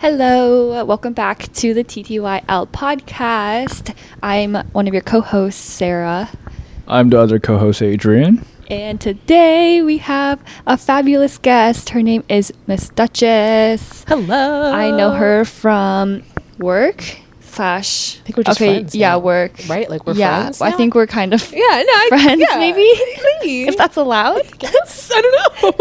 Hello, welcome back to the ttyl podcast. I'm one of your co-hosts, Sarah. I'm the other co-host, Adrian. And today we have a fabulous guest. Her name is Miss Duchess. Hello. I know her from work slash... I think we're just friends yeah, now. work. Right? Like we're yeah, friends I now? think we're kind of friends, maybe? If that's allowed. Yes, I don't know.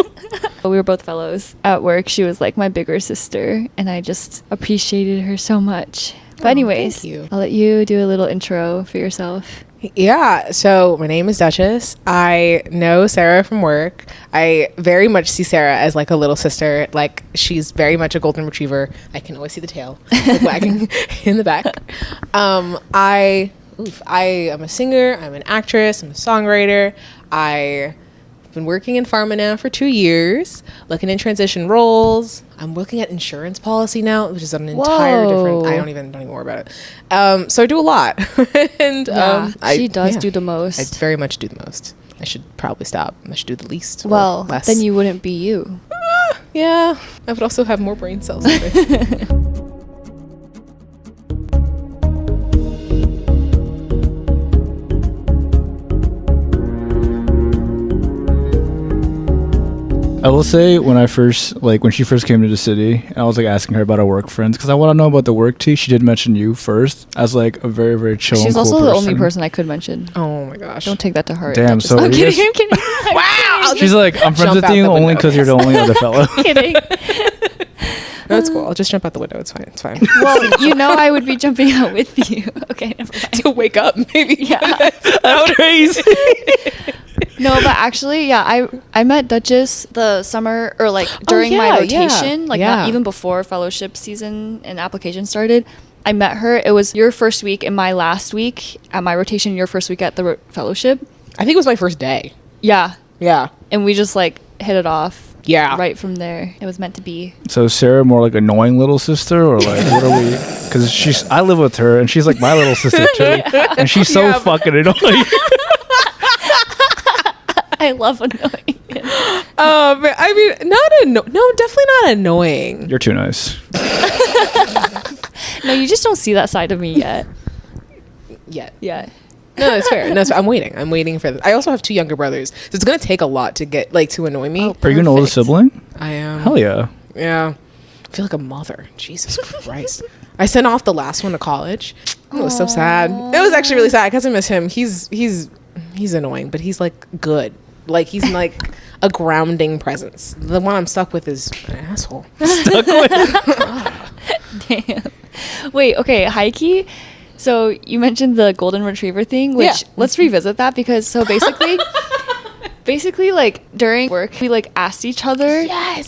We were both fellows at work. She was like my bigger sister, and I just appreciated her so much. But anyways, thank you. I'll let you do a little intro for yourself. Yeah, so my name is Duchess. I know Sarah from work. I very much see Sarah as like a little sister. Like she's very much a golden retriever. I can always see the tail like, wagging in the back. I am a singer. I'm an actress. I'm a songwriter. I've been working in pharma now for 2 years, looking in transition roles. I'm looking at insurance policy now, which is an entire different. I don't even know more about it. So I do a lot, and she does do the most. I very much do the most. I should probably stop. I should do the least. Well, less. then you wouldn't be you. Yeah, I would also have more brain cells. Maybe. I will say when she first came to the city, and I was like asking her about our work friends because I want to know about the work tea. She did mention you first as like a very, very chill. She's and cool also the person. only person I could mention. Oh my gosh! Don't take that to heart. Damn, so I'm kidding. I'm kidding. Wow! She's like, I'm friends with you only because you're the only other fellow. Kidding. No, it's cool. I'll just jump out the window. It's fine. It's fine. Well, you know I would be jumping out with you. Okay, never mind. To wake up, maybe. Yeah. That's crazy. No, but actually, yeah, I met Duchess the summer or like during my rotation, not even before fellowship season and application started. I met her. It was your first week and my last week at my rotation, your first week at the fellowship. I think it was my first day. Yeah. Yeah. And we just like hit it off. Yeah. Right from there. It was meant to be. So is Sarah more like annoying little sister or like what are we? Because I live with her and she's like my little sister too, and she's so fucking annoying. I love annoying. I mean, no, definitely not annoying. You're too nice. No, you just don't see that side of me yet. Yet. Yeah. No, it's fair. No, I'm waiting. I'm waiting for this. I also have 2 younger brothers, so it's gonna take a lot to get to annoy me. Oh, Are you an older perfect. sibling? I am. Hell yeah. Yeah. I feel like a mother. Jesus Christ. I sent off the last one to college. It was so sad. It was actually really sad because I miss him. He's annoying, but he's like good. Like he's like a grounding presence. The one I'm stuck with is an asshole. Stuck with. Damn. Wait, okay, high-key. So you mentioned the golden retriever thing, which let's revisit that because so basically like during work we like asked each other,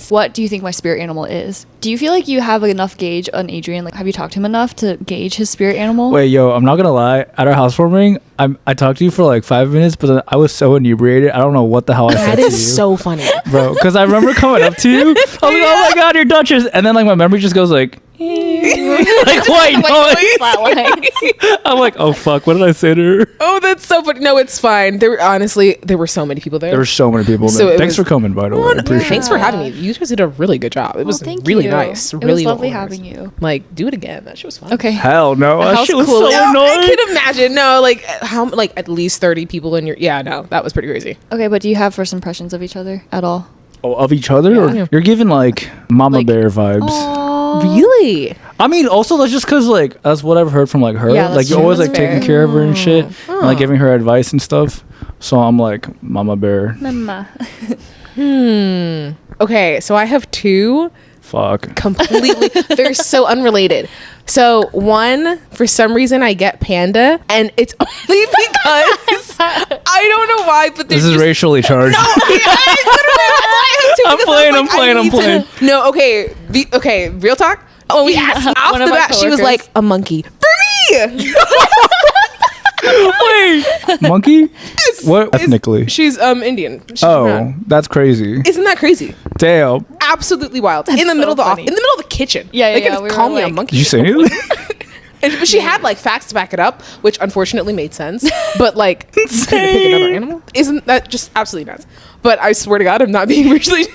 what do you think my spirit animal is? Do you feel like you have enough gauge on Adrian? Like have you talked to him enough to gauge his spirit animal? Wait, yo, I'm not gonna lie. At our housewarming, I talked to you for like 5 minutes, but then I was so inebriated. I don't know what the hell I said That to you. is so funny. Bro, because I remember coming up to you. I was like, oh my god, you're Duchess. And then like my memory just goes like like white noise. I'm like, oh fuck, what did I say to her? Oh, that's so funny. No, it's fine. There were so many people there. There were so many people So there. it Thanks was- for coming, by the way. I appreciate Thanks it. for having me. You guys did a really good job. It was thank really you. nice. It Really was lovely well having organized. you. Like, do it again. That shit was fun. Okay. Hell no. That How's shit was cool? so No, I annoying. can imagine. No, like like at least 30 people in your. Yeah, no, that was pretty crazy. Okay, but do you have first impressions of each other at all? Oh, of each other? Or Yeah. you're giving like Mama Like- Bear vibes. Really? I mean, also that's just because like that's what I've heard from like her. Yeah, that's like you're true. always That's like taking fair. care of her and shit, and like giving her advice and stuff. So I'm like Mama Bear. Mama. Okay, so I have 2 Fuck. completely. They're so unrelated. So one, for some reason, I get panda, and it's only because I don't know why, but This is racially charged. I'm playing. No, okay, okay. Real talk. Oh, we asked off One the of my bat. She was coworkers. like a monkey for me. Wait, monkey? What ethnically? She's Indian. She's Oh, brown. that's crazy. Isn't that crazy? Damn. Absolutely wild. In the so middle of the funny. in the middle of the kitchen. Yeah, They yeah, could we call were me a like- monkey. Did you say anything? But she had like facts to back it up, which unfortunately made sense. But like, pick another animal. Isn't that just absolutely nuts? But I swear to God, I'm not being racially.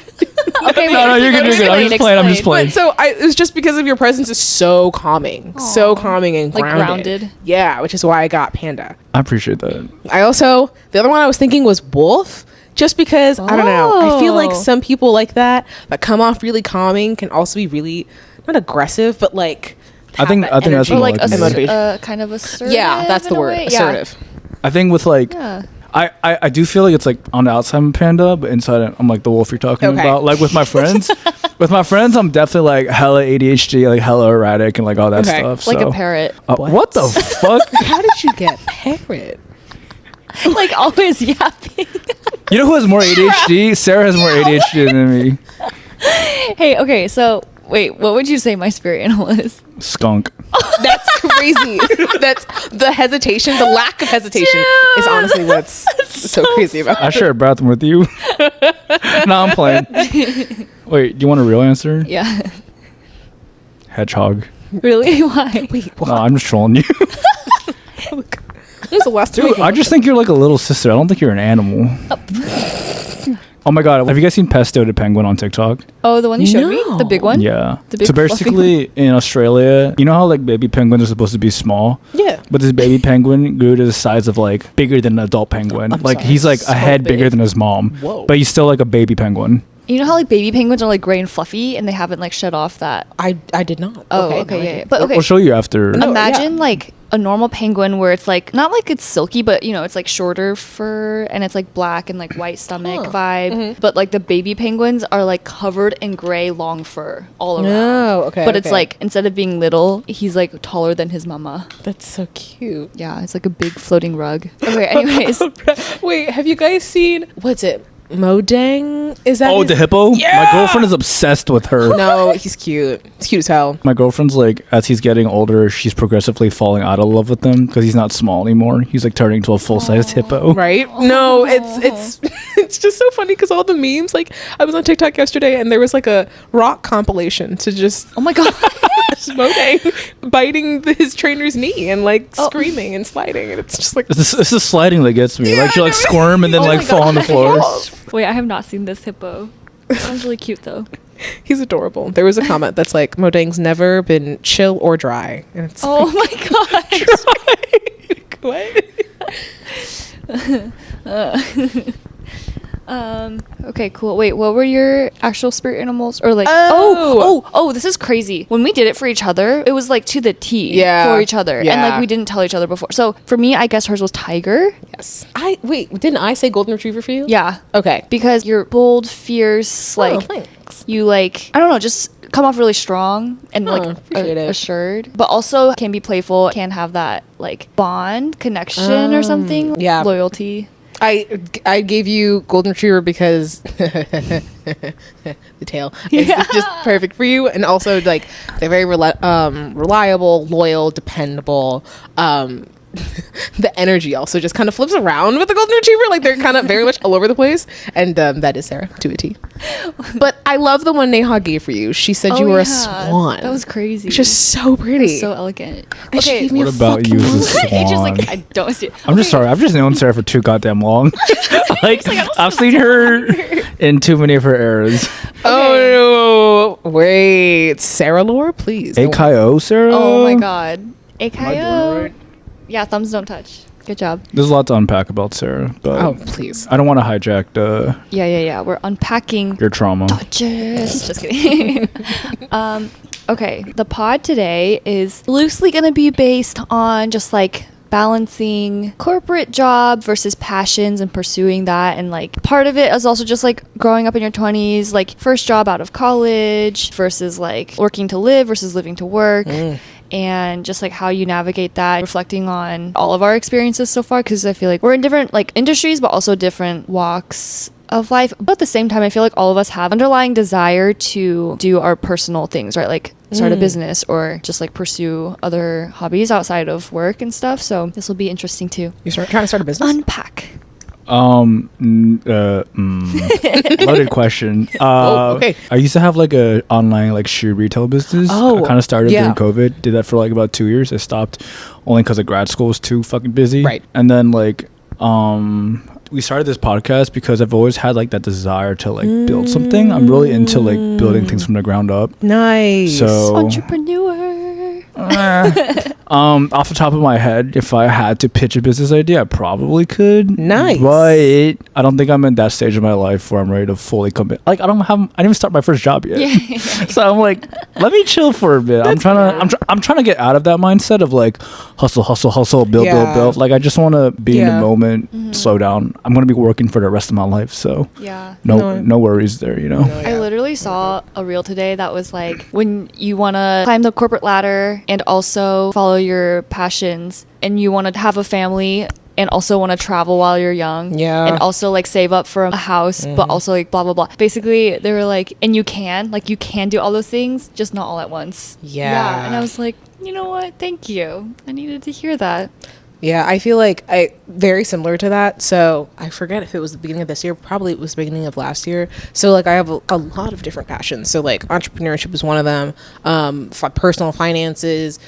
Okay, No, you're good. I'm just playing. But so it was just because of your presence is so calming. Aww. So calming and grounded. Yeah, which is why I got panda. I appreciate that. The other one I was thinking was wolf. Just because, I don't know, I feel like some people like that come off really calming can also be really, not aggressive, but like, I think that's or like motivation. Kind of assertive. Yeah, that's the word, assertive. Yeah. I think with like, I do feel like it's like on the outside I'm panda, but inside I'm like the wolf you're talking about. Like with my friends, I'm definitely like hella ADHD, like hella erratic and like all that stuff. Like a parrot. What the fuck? How did you get parrot? Like always yapping. You know who has more ADHD? Sarah has more ADHD than me. Hey, okay, so wait, what would you say my spirit animal is? Skunk. That's crazy. That's the hesitation, the lack of hesitation is honestly what's so crazy about it. I share a bathroom with you. No, I'm playing. Wait, do you want a real answer? Yeah. Hedgehog. Really? Why? Wait, what? No, I'm just trolling you. Who's the last Dude, I just think you're like a little sister. I don't think you're an animal. Oh my god, have you guys seen Pesto the penguin on TikTok? Oh, the one you showed me? The big one? Yeah. The big so basically in Australia, you know how like baby penguins are supposed to be small? Yeah. But this baby penguin grew to the size of like bigger than an adult penguin. He's like a head bigger than his mom. Whoa. But he's still like a baby penguin. You know how like baby penguins are like gray and fluffy and they haven't like shed off that? I did not. Oh, okay. But okay. I'll show you after. Imagine like a normal penguin where it's like not like it's silky, but you know it's like shorter fur and it's like black and like white stomach vibe. Mm-hmm. But like the baby penguins are like covered in gray long fur all around. Oh, okay. But it's like instead of being little, he's like taller than his mama. That's so cute. Yeah, it's like a big floating rug. Okay, anyways. Wait, have you guys seen what's it? Modang? Is that the hippo? Yeah! My girlfriend is obsessed with her. No, he's cute. He's cute as hell. My girlfriend's like, as he's getting older, she's progressively falling out of love with him because he's not small anymore. He's like turning into a full-sized hippo. Right? No, it's it's just so funny because all the memes, like I was on TikTok yesterday and there was like a rock compilation to just oh my god. Modang biting his trainer's knee and like screaming and sliding, and it's just like it's the sliding that gets me. Like you like squirm and then like fall on the floor. Wait, I have not seen this hippo. Sounds really cute though. He's adorable. There was a comment that's like Modang's never been chill or dry, and it's oh like, my god. What? Okay, cool. Wait, what were your actual spirit animals? Or like oh, this is crazy. When we did it for each other, it was like to the T for each other. Yeah. And like we didn't tell each other before. So for me, I guess hers was tiger. Yes. Didn't I say golden retriever for you? Yeah. Okay. Because you're bold, fierce, like thanks. you like I don't know, just come off really strong and like assured, but also can be playful, can have that like bond, connection or something. Yeah. Loyalty. I gave you golden retriever because the tail is just perfect for you, and also like they're very reliable, loyal, dependable. The energy also just kind of flips around with the golden retriever. Like they're kind of very much all over the place, and that is Sarah to a T. But I love the one Neha gave for you. She said you were a swan. That was crazy. It's just so pretty, so elegant. And okay, what about you as a swan? It's just like I don't see it. I'm just sorry. I've just known Sarah for too goddamn long. Like I've seen her in too many of her eras. Okay. Oh no! Wait, Sarah lore, please. AKO, Sarah. Oh my god, AKO. Am I doing it right? Yeah, thumbs don't touch. Good job. There's a lot to unpack about Sarah, but please. I don't want to hijack the Yeah. We're unpacking your trauma. Duchess. Just kidding. Okay, the pod today is loosely going to be based on just like balancing corporate job versus passions and pursuing that, and like part of it is also just like growing up in your 20s, like first job out of college versus like working to live versus living to work. And just like how you navigate that, reflecting on all of our experiences so far, because I feel like we're in different like industries but also different walks of life, but at the same time I feel like all of us have underlying desire to do our personal things, right? Like start a business or just like pursue other hobbies outside of work and stuff. So this will be interesting too. Trying to start a business? Unpack. Loaded question. Okay. I used to have like a online like shoe retail business. I kind of started during COVID. Did that for like about 2 years. I stopped only because of grad school was too fucking busy. Right. And then like we started this podcast because I've always had like that desire to like build something. I'm really into like building things from the ground up. Nice. So entrepreneur. Off the top of my head, if I had to pitch a business idea, I probably could. Nice. But I don't think I'm in that stage of my life where I'm ready to fully commit. Like I didn't even start my first job yet. Yeah. So I'm like, let me chill for a bit. I'm trying to get out of that mindset of like hustle, build. Like I just want to be in the moment, slow down. I'm going to be working for the rest of my life. So no worries there, you know. I literally saw a reel today that was like, when you want to climb the corporate ladder and also follow your passions, and you want to have a family and also want to travel while you're young, and also like save up for a house, but also like blah blah blah. Basically they were like, and you can do all those things, just not all at once. And I was like, you know what, thank you, I needed to hear that. I feel like I very similar to that. So I forget if it was the beginning of this year, probably it was the beginning of last year. So like I have a lot of different passions. So like entrepreneurship is one of them, personal finances,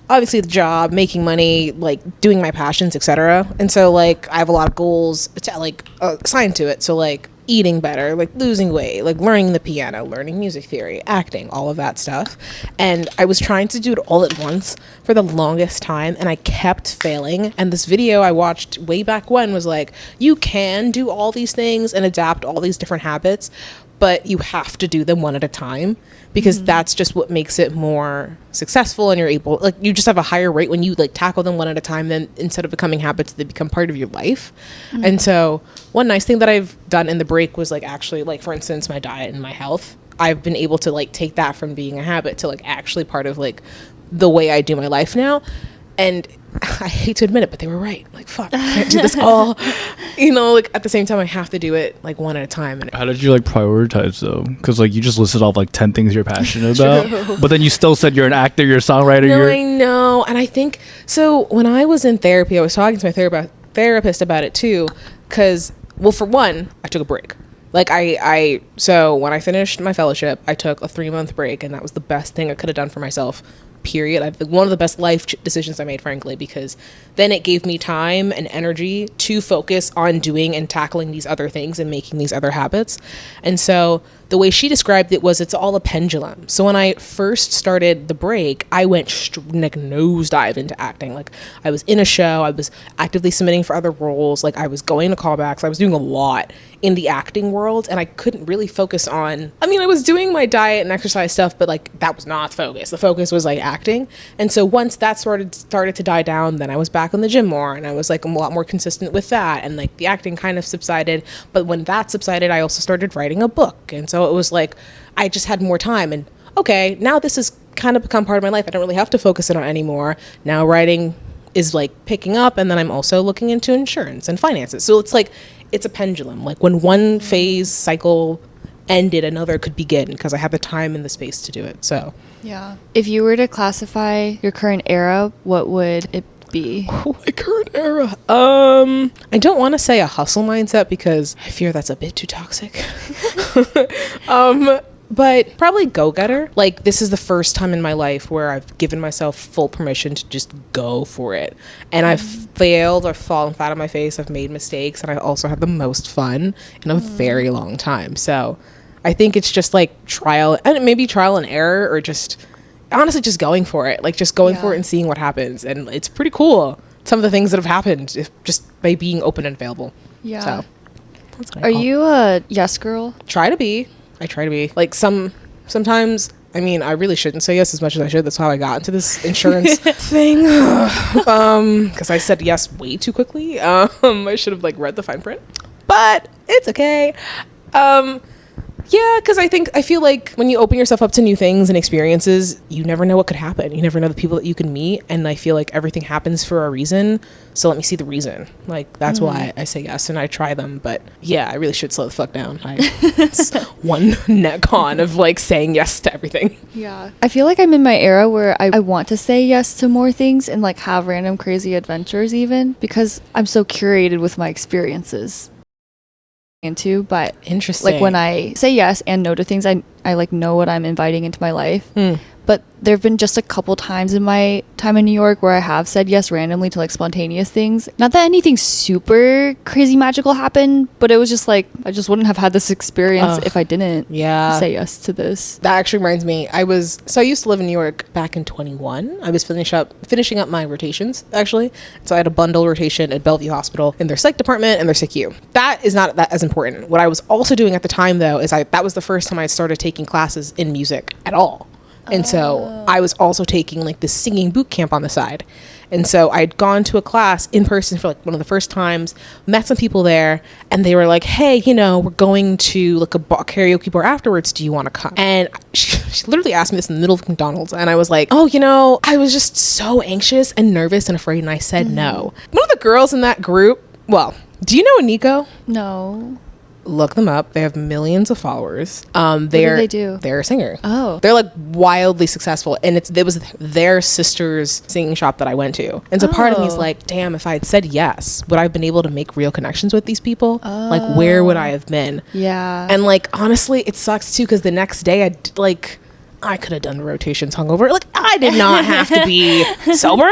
obviously the job, making money, like doing my passions, etc. And so like I have a lot of goals to like assigned to it. So like eating better, like losing weight, like learning the piano, learning music theory, acting, all of that stuff. And I was trying to do it all at once for the longest time, and I kept failing. And this video I watched way back when was like, you can do all these things and adapt all these different habits, but you have to do them one at a time, because that's just what makes it more successful, and you're able, like, you just have a higher rate when you like tackle them one at a time, then instead of becoming habits, they become part of your life. And so one nice thing that I've done in the break was like, actually, like, for instance, my diet and my health, I've been able to like take that from being a habit to like actually part of like the way I do my life now. And I hate to admit it, but they were right. Like, fuck, I can't do this all. You know, like at the same time, I have to do it like one at a time. And how did you like prioritize though? Because like you just listed off like 10 things you're passionate about, but then you still said you're an actor, you're a songwriter. I know. And I think, so when I was in therapy, I was talking to my therapist about it too. Because, well, for one, I took a break. Like so when I finished my fellowship, I took a 3-month break, and that was the best thing I could have done for myself. Period. I think one of the best life decisions I made, frankly, because then it gave me time and energy to focus on doing and tackling these other things and making these other habits. And so the way she described it was, it's all a pendulum. So when I first started the break, I went like nosedive into acting. Like I was in a show, I was actively submitting for other roles, like I was going to callbacks, I was doing a lot in the acting world, and I couldn't really focus on, I mean, I was doing my diet and exercise stuff, but like that was not the focus. The focus was like acting. And so once that started to die down, then I was back in the gym more, and I was like a lot more consistent with that, and like the acting kind of subsided. But when that subsided, I also started writing a book. And so it was like I just had more time, and okay, now this has kind of become part of my life. I don't really have to focus it on anymore. Now writing is like picking up, and then I'm also looking into insurance and finances. So it's like, it's a pendulum. Like when one phase cycle ended, another could begin, because I had the time and the space to do it. So yeah, if you were to classify your current era, what would it be? Oh, my current era. I don't want to say a hustle mindset, because I fear that's a bit too toxic. But probably go-getter. Like, this is the first time in my life where I've given myself full permission to just go for it. And I've failed, I've fallen flat on my face, I've made mistakes, and I also had the most fun in a very long time. So I think it's just like trial and error, or just honestly just going for it. Like just going for it and seeing what happens. And it's pretty cool, some of the things that have happened just by being open and available. Yeah. So that's what Are you a yes girl? I try to be. Like sometimes, I mean, I really shouldn't say yes as much as I should. That's how I got into this insurance thing. Because I said yes way too quickly. I should have like read the fine print, but it's okay. Yeah, because I feel like when you open yourself up to new things and experiences, you never know what could happen. You never know the people that you can meet. And I feel like everything happens for a reason. So let me see the reason. Like, that's why I say yes and I try them. But yeah, I really should slow the fuck down. It's one neck on of like saying yes to everything. Yeah. I feel like I'm in my era where I want to say yes to more things and like have random crazy adventures even, because I'm so curated with my experiences. Into, but interesting, like when I say yes and no to things, I like know what I'm inviting into my life. but there have been just a couple times in my time in New York where I have said yes randomly to like spontaneous things. Not that anything super crazy magical happened, but it was just like I just wouldn't have had this experience if I didn't say yes to this. That actually reminds me, I used to live in New York back in 21. I was finishing up my rotations actually. So I had a bundle rotation at Bellevue Hospital in their psych department and their SICU. That is not that as important. What I was also doing at the time though is that was the first time I started taking classes in music at all. And so I was also taking like this singing boot camp on the side. And so I'd gone to a class in person for like one of the first times, met some people there, and they were like, hey, we're going to like a karaoke bar afterwards. Do you want to come? And she literally asked me this in the middle of McDonald's. And I was like, oh, I was just so anxious and nervous and afraid. And I said no. One of the girls in that group, well, do you know Nico? No. Look them up. They have millions of followers. What do they do? They're a singer. Oh. They're like wildly successful. And it was their sister's singing shop that I went to. And so part of me is like, damn, if I had said yes, would I have been able to make real connections with these people? Like, where would I have been? Yeah. And like, honestly, it sucks too, because the next day I could have done the rotations hungover. Like, I did not have to be sober.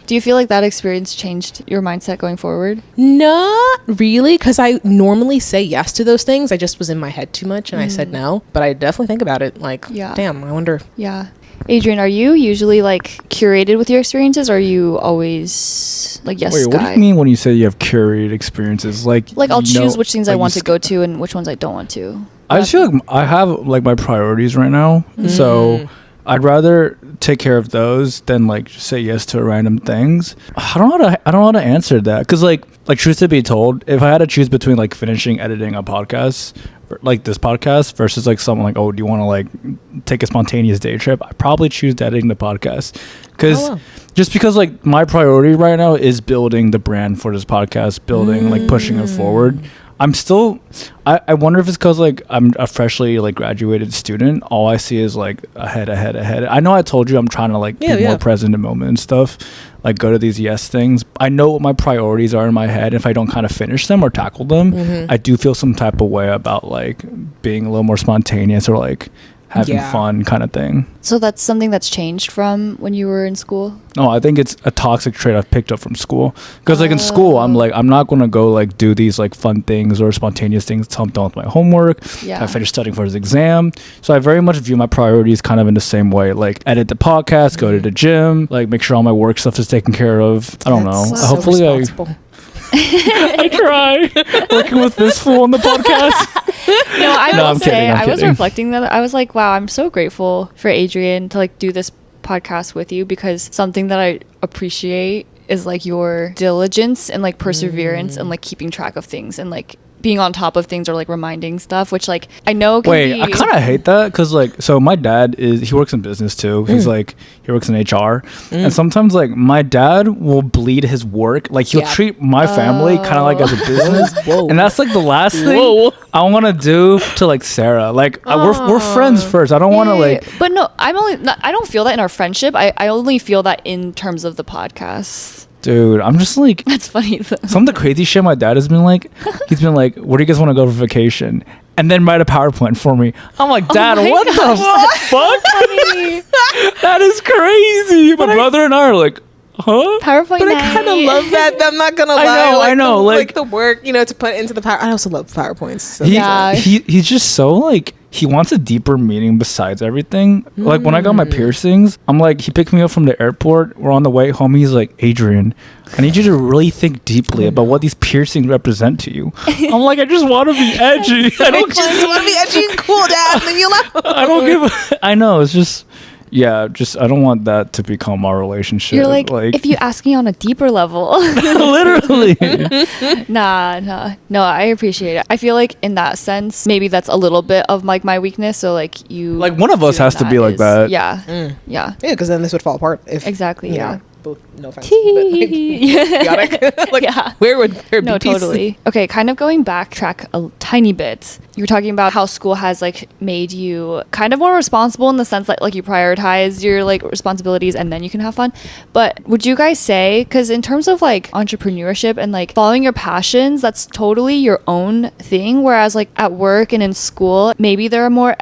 Do you feel like that experience changed your mindset going forward? Not really, because I normally say yes to those things. I just was in my head too much and I said no. But I definitely think about it like, damn, I wonder. Yeah. Adrian, are you usually like curated with your experiences, or are you always like yes? Wait, what do you mean when you say you have curated experiences? Like I'll choose which things I want to go to and which ones I don't want to. I just feel like I have like my priorities right now. So I'd rather take care of those than like say yes to random things. I don't know how to answer that, because like truth to be told, if I had to choose between like finishing editing a podcast like this podcast versus like someone like, oh, do you want to like take a spontaneous day trip, I probably choose editing the podcast, because just because like my priority right now is building the brand for this podcast, building like pushing it forward. I'm still, I wonder if it's because like I'm a freshly like graduated student. All I see is like ahead. I know I told you I'm trying to like be more present in the moment and stuff, like go to these yes things. I know what my priorities are in my head. If I don't kind of finish them or tackle them, I do feel some type of way about like being a little more spontaneous or like having fun kind of thing. So that's something that's changed from when you were in school? No, I think it's a toxic trait I've picked up from school. Because like in school, I'm not going to go like do these like fun things or spontaneous things until I'm done with my homework. I finish studying for this exam. So I very much view my priorities kind of in the same way. Like edit the podcast, go to the gym, like make sure all my work stuff is taken care of. I don't know. So hopefully I try working with this fool on the podcast. No, I'm kidding. I was reflecting that I was like, wow, I'm so grateful for Adrian to like do this podcast with you, because something that I appreciate is like your diligence and like perseverance and like keeping track of things and like being on top of things or like reminding stuff, which like I know can be... I kind of hate that, because like, so my dad he works in business too. He's like, he works in HR, and sometimes like my dad will bleed his work, like he'll treat my family kind of like as a business. And that's like the last thing I want to do to like Sarah. Like we're friends first. I don't want to like... But no, I don't feel that in our friendship. I only feel that in terms of the podcast. Dude, I'm just like... That's funny though. Some of the crazy shit my dad has been like, he's been like, where do you guys want to go for vacation? And then write a PowerPoint for me. I'm like, Dad, what the fuck? That is crazy. My brother and I are like, huh? PowerPoint. But I kind of love that. I'm not gonna lie. I know. Like the work, to put into the power. I also love PowerPoints. So he's just so like, he wants a deeper meaning besides everything. Like when I got my piercings, I'm like, he picked me up from the airport. We're on the way home. He's like, Adrian, I need you to really think deeply about what these piercings represent to you. I'm like, I just want to be edgy. I just want to be edgy and cool, Dad. Leave me alone. I don't give I know. It's just... I don't want that to become our relationship. You're like, if you ask me on a deeper level. Literally. Nah. No, I appreciate it. I feel like in that sense, maybe that's a little bit of like my weakness. So like you... Like one of us has to be like that. Yeah. Yeah. Yeah, because then this would fall apart. Exactly, yeah. both, no offense, but like, chaotic. Like, yeah. Where would there be peace? Totally. Okay, kind of going backtrack a tiny bit. You were talking about how school has like made you kind of more responsible in the sense that like you prioritize your like responsibilities and then you can have fun. But would you guys say, because in terms of like entrepreneurship and like following your passions, that's totally your own thing, whereas like at work and in school maybe there are more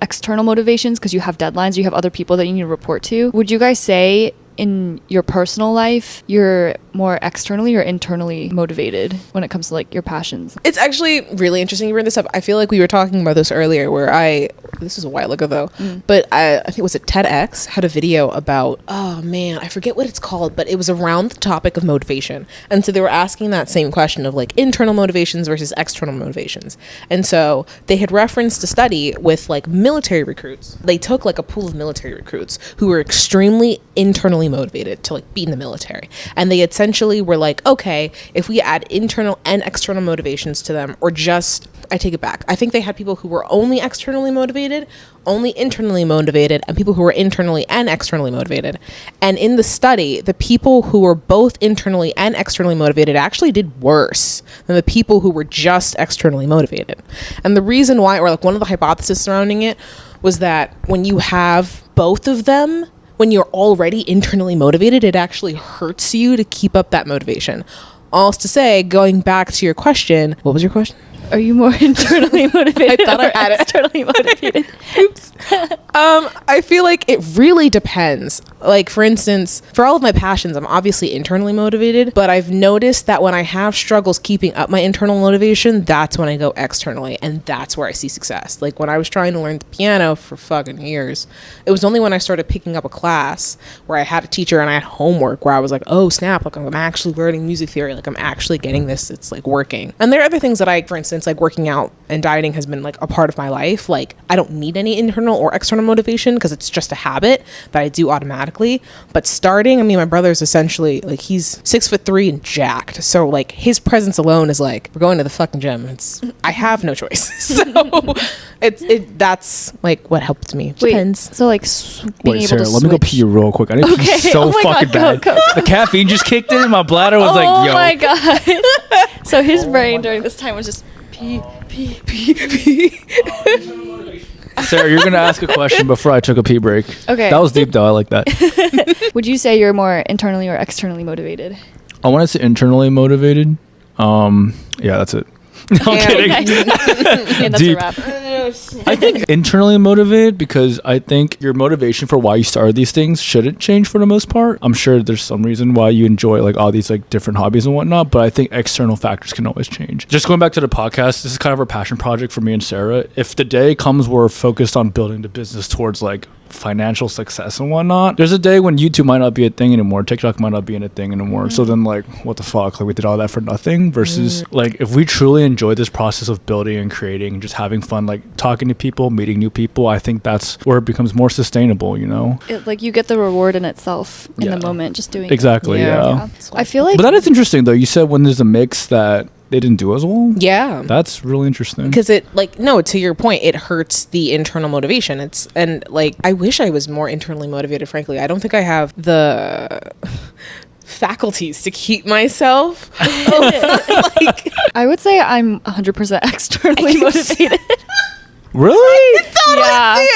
external motivations because you have deadlines, you have other people that you need to report to. Would you guys say in your personal life you're more externally or internally motivated when it comes to like your passions? It's actually really interesting you bring this up. I feel like we were talking about this earlier where this was a while ago though, but I think it was at TEDx had a video about, oh man, I forget what it's called, but it was around the topic of motivation. And so they were asking that same question of like internal motivations versus external motivations. And so they had referenced a study with like military recruits. They took like a pool of military recruits who were extremely internally motivated to like be in the military. And they essentially were like, okay, if we add internal and external motivations to them, or just, I take it back. I think they had people who were only externally motivated, only internally motivated, and people who were internally and externally motivated. And in the study, the people who were both internally and externally motivated actually did worse than the people who were just externally motivated. And the reason why, or like one of the hypotheses surrounding it, was that when you have both of them, when you're already internally motivated, it actually hurts you to keep up that motivation. All is to say, going back to your question, what was your question? Are you more internally motivated I thought I had externally motivated? Oops. I feel like it really depends. Like, for instance, for all of my passions, I'm obviously internally motivated, but I've noticed that when I have struggles keeping up my internal motivation, that's when I go externally, and that's where I see success. Like, when I was trying to learn the piano for fucking years, it was only when I started picking up a class where I had a teacher and I had homework where I was like, oh, snap, like, I'm actually learning music theory. Like, I'm actually getting this. It's, like, working. And there are other things that I, for instance, like working out and dieting has been, like, a part of my life. Like, I don't need any internal or external motivation because it's just a habit that I do automatically. But starting, I mean, my brother's essentially like, he's 6'3" and jacked, so like his presence alone is like, we're going to the fucking gym. I have no choice. So that's like what helped me. Depends. So like being able Sarah, to let me go pee real quick. I need to pee so fucking bad. Go. The caffeine just kicked in and my bladder was like, yo. Oh my god. So his brain during this time was just pee. Sarah, you're going to ask a question before I took a pee break. Okay. That was deep, though. I like that. Would you say you're more internally or externally motivated? I want to say internally motivated. Yeah, that's it. No, I'm kidding. And that's Deep. a wrap. I think internally motivated because I think your motivation for why you started these things shouldn't change for the most part. I'm sure there's some reason why you enjoy like all these like different hobbies and whatnot, but I think external factors can always change. Just going back to the podcast, this is kind of a passion project for me and Sarah. If the day comes where we're focused on building the business towards like financial success and whatnot, there's a day when YouTube might not be a thing anymore, TikTok might not be a thing anymore. So then like, what the fuck, like we did all that for nothing versus like if we truly enjoy this process of building and creating and just having fun, like talking to people, meeting new people, I think that's where it becomes more sustainable, you know? Like you get the reward in itself in the moment just doing exactly it. Yeah. I feel like, but that is interesting though. You said when there's a mix that they didn't do as well. Yeah, that's really interesting because it like, no, to your point, it hurts the internal motivation. And like, I wish I was more internally motivated, frankly. I don't think I have the faculties to keep myself like, I would say I'm 100% externally motivated. Really? Yeah.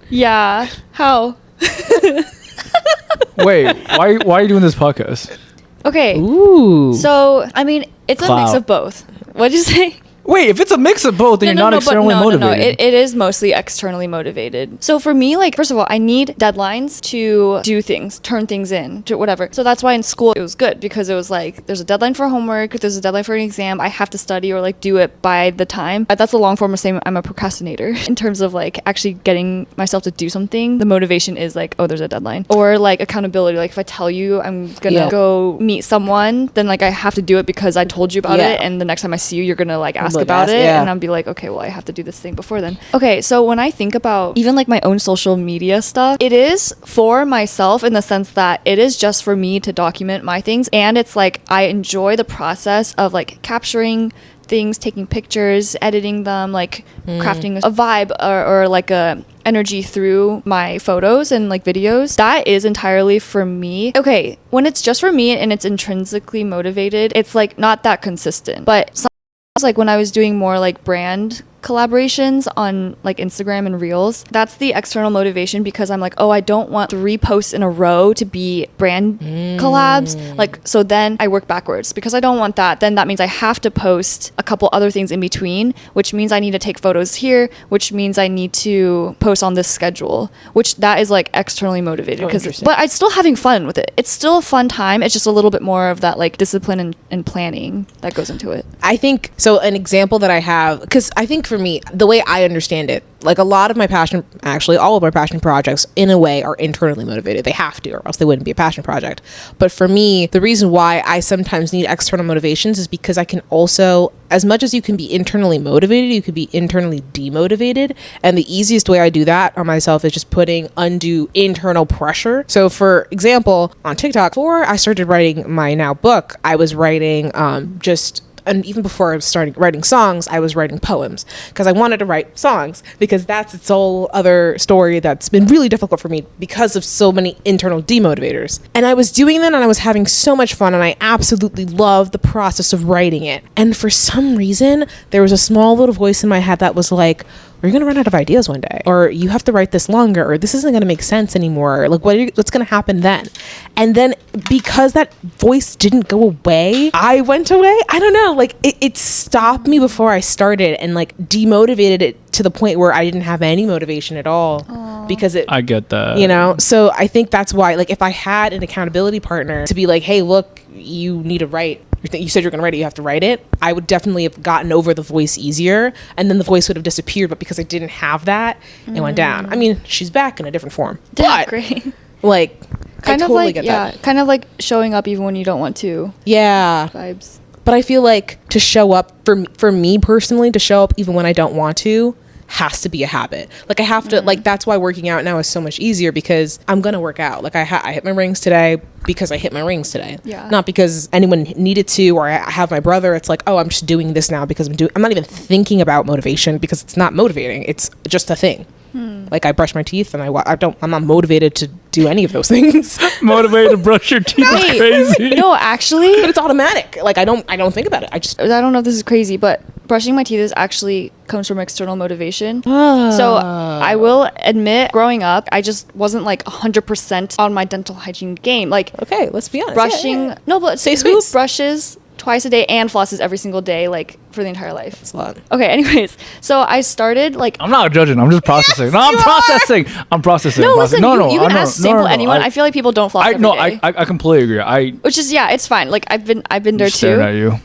Yeah. How? Wait, why are you doing this podcast? Okay. Ooh. So, I mean, it's a mix of both. What'd you say? Wait, if it's a mix of both, then you're not externally motivated. No, it is mostly externally motivated. So for me, like, first of all, I need deadlines to do things, turn things in, to whatever. So that's why in school it was good because it was like, there's a deadline for homework, there's a deadline for an exam, I have to study or like do it by the time. That's a long form of saying I'm a procrastinator. In terms of like actually getting myself to do something, the motivation is like, oh, there's a deadline. Or like accountability. Like if I tell you I'm gonna go meet someone, then like I have to do it because I told you about it, and the next time I see you, you're gonna like ask about it, and I'll be like, okay, well, I have to do this thing before then. Okay, so when I think about even like my own social media stuff, it is for myself in the sense that it is just for me to document my things, and it's like I enjoy the process of like capturing things, taking pictures, editing them, like crafting a vibe or like a energy through my photos and like videos, that is entirely for me. Okay, when it's just for me and it's intrinsically motivated, it's like not that consistent. But sometimes, like when I was doing more like brand collaborations on like Instagram and Reels, that's the external motivation, because I'm like, oh, I don't want 3 posts in a row to be brand collabs. Like, so then I work backwards, because I don't want that. Then that means I have to post a couple other things in between, which means I need to take photos here, which means I need to post on this schedule, which that is like externally motivated. But I'm still having fun with it. It's still a fun time. It's just a little bit more of that like discipline and planning that goes into it. I think so. An example that I have, because I think for me, the way I understand it, like a lot of my passion, actually all of my passion projects in a way are internally motivated. They have to, or else they wouldn't be a passion project. But for me, the reason why I sometimes need external motivations is because I can also, as much as you can be internally motivated, you could be internally demotivated. And the easiest way I do that on myself is just putting undue internal pressure. So for example, on TikTok, before I started writing my now book, I was writing and even before I started writing songs, I was writing poems, because I wanted to write songs, because that's its whole other story that's been really difficult for me because of so many internal demotivators. And I was doing that and I was having so much fun, and I absolutely loved the process of writing it. And for some reason, there was a small little voice in my head that was like, we're going to run out of ideas one day, or you have to write this longer, or this isn't going to make sense anymore. Like, what's going to happen then? And then because that voice didn't go away, I went away. I don't know. Like it stopped me before I started, and like demotivated it to the point where I didn't have any motivation at all. Aww. Because I get that, so I think that's why, like, if I had an accountability partner to be like, hey, look, you need to write. You said you're going to write it, you have to write it. I would definitely have gotten over the voice easier, and then the voice would have disappeared. But because I didn't have that, it went down. I mean, she's back in a different form. But, great. Like, kind I of totally like, get yeah, that. kind of like showing up even when you don't want to. Yeah. Vibes. But I feel like to show up, for me personally, to show up even when I don't want to, has to be a habit. Like I have to, like, that's why working out now is so much easier, because I'm gonna work out. Like I hit my rings today because I hit my rings today. Yeah. Not because anyone needed to, or I have my brother. It's like, oh, I'm just doing this now because I'm not even thinking about motivation, because it's not motivating. It's just a thing. Like I brush my teeth and I'm not motivated to do any of those things. Motivated to brush your teeth is crazy. No, actually, but it's automatic. Like I don't think about it. I don't know if this is crazy, but brushing my teeth comes from external motivation. So I will admit, growing up, I just wasn't like 100% on my dental hygiene game. Like, okay, let's be honest. Brushing, no, but who brushes twice a day and flosses every single day, like for the entire life? That's a lot. Okay, anyways, so I started like, I'm not judging, I'm just processing. Yes, I'm processing. No, listen, you can ask sample anyone. I feel like people don't floss every day. I completely agree. Which is, yeah, it's fine. Like I've been there too. Staring at you.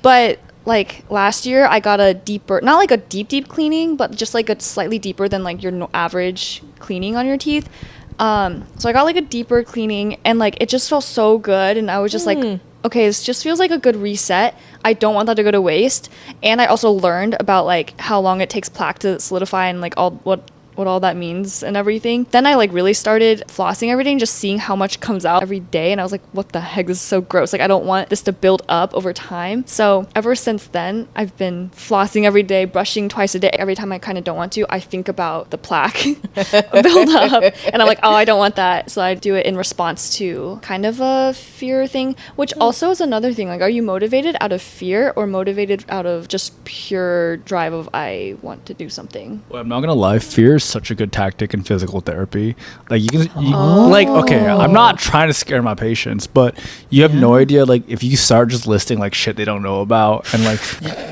But like last year I got a deeper, not like a deep cleaning, but just like a slightly deeper than like your average cleaning on your teeth. So I got like a deeper cleaning, and like it just felt so good, and I was just like, okay, this just feels like a good reset. I don't want that to go to waste. And I also learned about like how long it takes plaque to solidify, and like all what all that means and everything. Then I like really started flossing every day and just seeing how much comes out every day, and I was like, what the heck, this is so gross. Like I don't want this to build up over time. So ever since then, I've been flossing every day, brushing twice a day. Every time I kind of don't want to, I think about the plaque build up, and I'm like, oh, I don't want that. So I do it in response to kind of a fear thing, which also is another thing. Like, are you motivated out of fear or motivated out of just pure drive of I want to do something? Well, I'm not gonna lie, fear is such a good tactic in physical therapy. Like like, okay, I'm not trying to scare my patients, but you have no idea, like if you start just listing like shit they don't know about, and like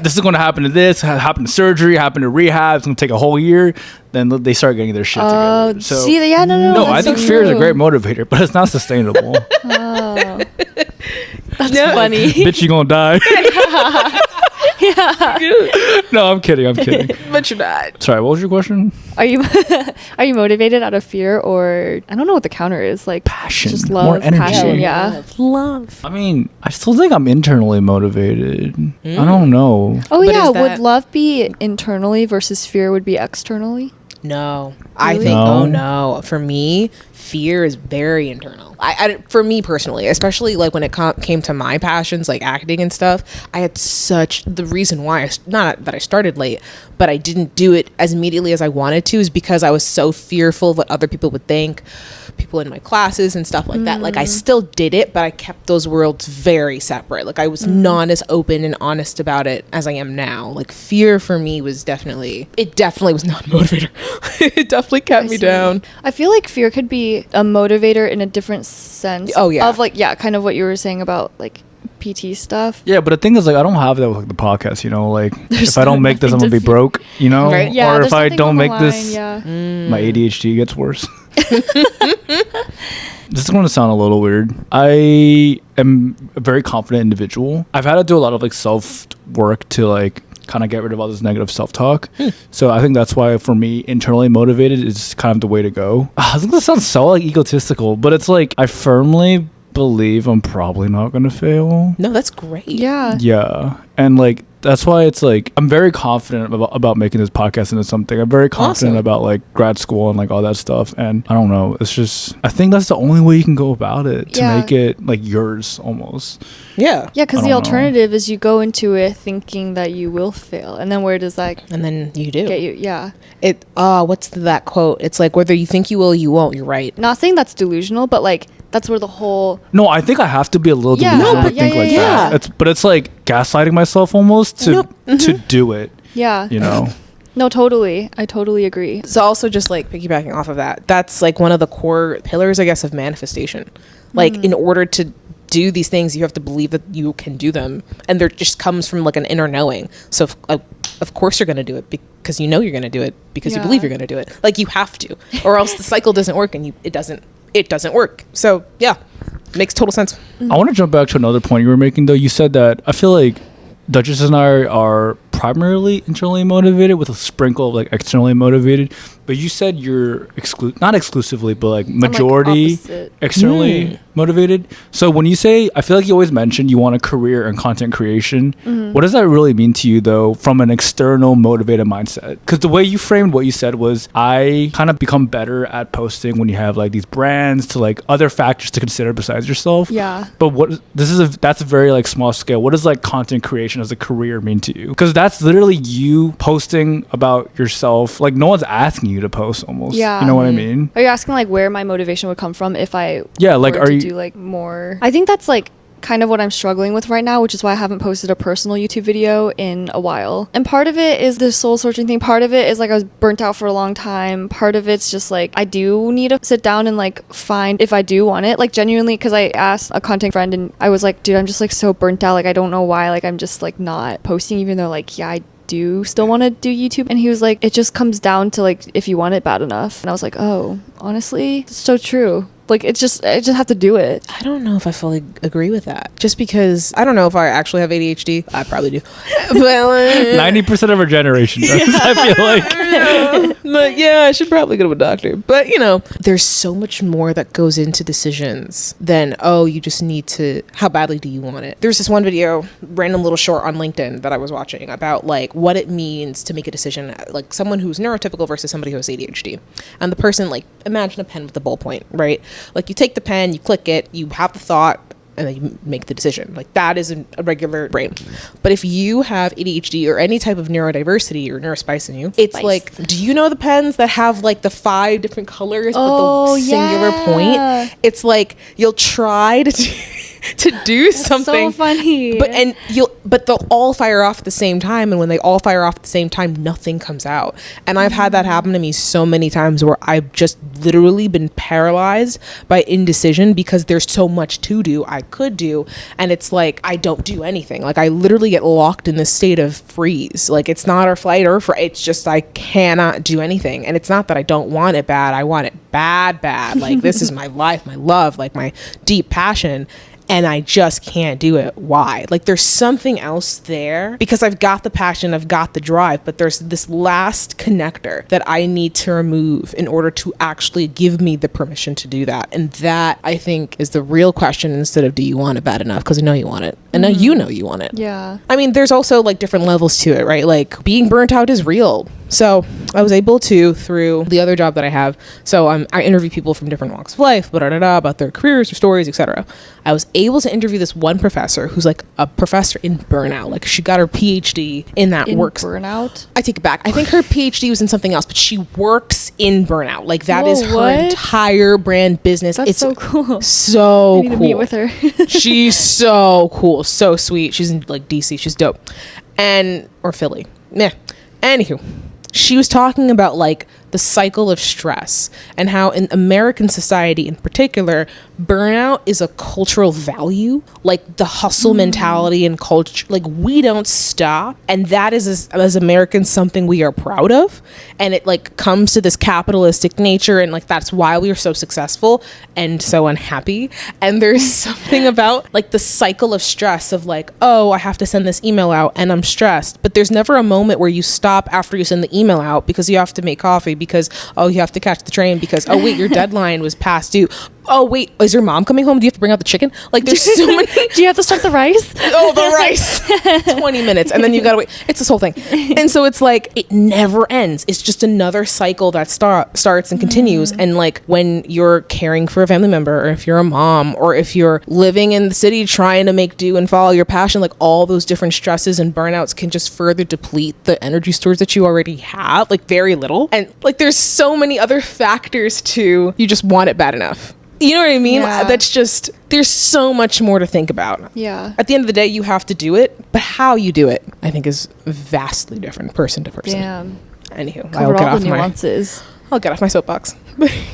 this is going to happen to this, happen to surgery, happen to rehab, it's going to take a whole year, then they start getting their shit together. So see, yeah, no, I think fear is a great motivator, but it's not sustainable. That's funny. Bitch, you gonna die. Yeah. No, I'm kidding. But you're not. Sorry, what was your question? Are you motivated out of fear, or I don't know what the counter is, like passion, just love, more energy. passion, yeah. Love. I mean, I still think I'm internally motivated. I don't know. Oh, but yeah, would love be internally versus fear would be externally? No. I think, oh no, for me, fear is very internal. For me personally, especially like when it came to my passions, like acting and stuff, I had the reason why, not that I started late, but I didn't do it as immediately as I wanted to, is because I was so fearful of what other people would think, people in my classes and stuff like that. Like I still did it, but I kept those worlds very separate. Like I was not as open and honest about it as I am now. Like fear for me was definitely was not a motivator. It definitely kept me down. I feel like fear could be a motivator in a different sense. Oh yeah. Of like, yeah, kind of what you were saying about like PT stuff. Yeah, but the thing is, like, I don't have that with like the podcast, you know, like if I don't make this, I'm gonna be broke, you know, right? Yeah, or if I don't make this, yeah. my ADHD gets worse. This is going to sound a little weird. I am a very confident individual. I've had to do a lot of like self work to like kind of get rid of all this negative self-talk. So I think that's why for me, internally motivated is kind of the way to go. I think this sounds so like egotistical, but it's like I firmly believe I'm probably not going to fail. No, that's great. Yeah. And like that's why it's like I'm very confident about making this podcast into something. I'm very confident about like grad school and like all that stuff. And I don't know, it's just I think that's the only way you can go about it to make it like yours almost. Yeah, because the alternative is you go into it thinking that you will fail, and then where does that and then you do get you? Yeah, it what's that quote? It's like whether you think you will, you won't. You're right. Not saying that's delusional, but like that's where the whole I think I have to be a little delusional to think like that. But it's like gaslighting myself almost to do it. Yeah, you know. No, totally. I totally agree. So also just like piggybacking off of that, that's like one of the core pillars, I guess, of manifestation. Like in order to do these things, you have to believe that you can do them, and there just comes from like an inner knowing. So of course you're going to do it because you know you're going to do it because you believe you're going to do it. Like you have to, or else the cycle doesn't work, and it doesn't work. So yeah, makes total sense. I want to jump back to another point you were making though. You said that I feel like Duchess and I are primarily internally motivated with a sprinkle of like externally motivated, but you said you're not exclusively, but like majority externally motivated. So when you say, I feel like you always mention you want a career in content creation, what does that really mean to you though from an external motivated mindset? Because the way you framed what you said was I kind of become better at posting when you have like these brands to like other factors to consider besides yourself. Yeah. But that's a very like small scale. What does like content creation as a career mean to you? Because that's literally you posting about yourself. Like no one's asking you to post almost. Yeah. You know what I mean? Are you asking like where my motivation would come from if I like were to do like more? I think that's like kind of what I'm struggling with right now, which is why I haven't posted a personal YouTube video in a while. And part of it is the soul searching thing. Part of it is like I was burnt out for a long time. Part of it's just like I do need to sit down and like find if I do want it, like genuinely, because I asked a content friend and I was like, dude, I'm just like so burnt out, like I don't know why, like I'm just like not posting, even though like I do still want to do YouTube. And he was like, it just comes down to like if you want it bad enough. And I was like, oh, honestly, it's so true. Like I just have to do it. I don't know if I fully agree with that. Just because I don't know if I actually have ADHD. I probably do. But 90% of our generation does. I feel like. But yeah, I should probably go to a doctor. But you know, there's so much more that goes into decisions than you just need to. How badly do you want it? There's this one video, random little short on LinkedIn that I was watching about like what it means to make a decision, like someone who's neurotypical versus somebody who has ADHD, and the person like imagine a pen with a ballpoint, right? Like you take the pen, you click it, you have the thought, and then you make the decision. Like that is a regular brain. But if you have ADHD or any type of neurodiversity or neurospice in you, it's like, do you know the pens that have like the 5 different colors with the singular point? It's like you'll try to do something. So funny. But they'll all fire off at the same time, and when they all fire off at the same time, nothing comes out. And I've had that happen to me so many times where I've just literally been paralyzed by indecision because there's so much to do I could do, and it's like I don't do anything. Like I literally get locked in this state of freeze. Like it's not a flight or it's just I cannot do anything. And it's not that I don't want it bad. I want it bad. Like this is my life, my love, like my deep passion. And I just can't do it. Why? Like there's something else there because I've got the passion, I've got the drive, but there's this last connector that I need to remove in order to actually give me the permission to do that. And that I think is the real question instead of do you want it bad enough? Because I know you want it. And now you know you want it. Yeah. I mean, there's also like different levels to it, right? Like being burnt out is real. So I was able to, through the other job that I have, so I interview people from different walks of life, about their careers, their stories, etc. I was able to interview this one professor who's like a professor in burnout. Like she got her PhD in that burnout. I take it back. I think her PhD was in something else, but she works in burnout. Like that is her entire brand business. That's so cool. So I need to meet with her. She's so cool, so sweet. She's in like DC. She's dope, or Philly. Meh. Anywho, she was talking about like the cycle of stress and how in American society in particular, burnout is a cultural value, like the hustle mentality and culture. Like we don't stop, and that is as Americans something we are proud of, and it like comes to this capitalistic nature, and like that's why we are so successful and so unhappy. And there's something about like the cycle of stress of like, oh, I have to send this email out and I'm stressed, but there's never a moment where you stop after you send the email out because you have to make coffee, because oh, you have to catch the train, because oh wait, your deadline was past due. Oh wait, is your mom coming home? Do you have to bring out the chicken? Like there's so many. Do you have to start the rice? Oh, the rice. 20 minutes and then you gotta wait. It's this whole thing. And so it's like it never ends. It's just another cycle that starts and continues. And like when you're caring for a family member, or if you're a mom, or if you're living in the city trying to make do and follow your passion, like all those different stresses and burnouts can just further deplete the energy stores that you already have, like very little. And like there's so many other factors to you just want it bad enough. You know what I mean? Yeah. That's just, there's so much more to think about. Yeah. At the end of the day, you have to do it, but how you do it, I think, is vastly different person to person. Damn. Anywho, Cover all the nuances. I'll get off my soapbox.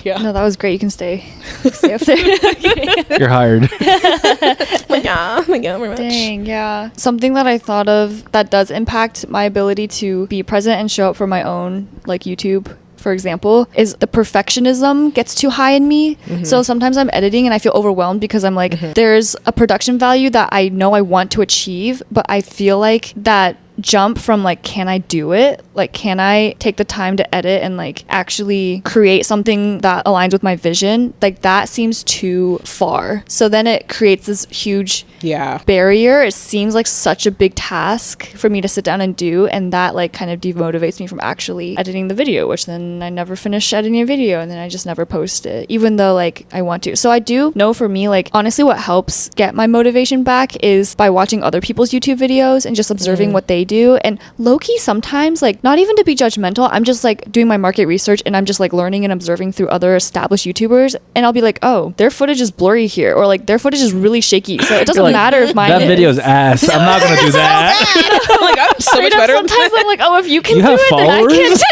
Yeah. No, that was great. You can stay up there. You're hired. Thank you very much. Dang, yeah. Something that I thought of that does impact my ability to be present and show up for my own, like YouTube, for example, is the perfectionism gets too high in me. So sometimes I'm editing and I feel overwhelmed because I'm like, there's a production value that I know I want to achieve, but I feel like that jump from like, can I do it? Like, can I take the time to edit and like actually create something that aligns with my vision? Like that seems too far. So then it creates this huge barrier. It seems like such a big task for me to sit down and do, and that like kind of demotivates me from actually editing the video, which then I never finish editing a video and then I just never post it, even though like I want to. So I do know for me, like honestly what helps get my motivation back is by watching other people's YouTube videos and just observing what they do. And low-key sometimes, like not even to be judgmental, I'm just like doing my market research and I'm just like learning and observing through other established YouTubers, and I'll be like, oh, their footage is blurry here, or like their footage is really shaky, so it doesn't matter if mine that video's ass. I'm not gonna do that. I'm like, I'm so much better. Sometimes I'm like, oh, if you can do have it, followers? then I can too.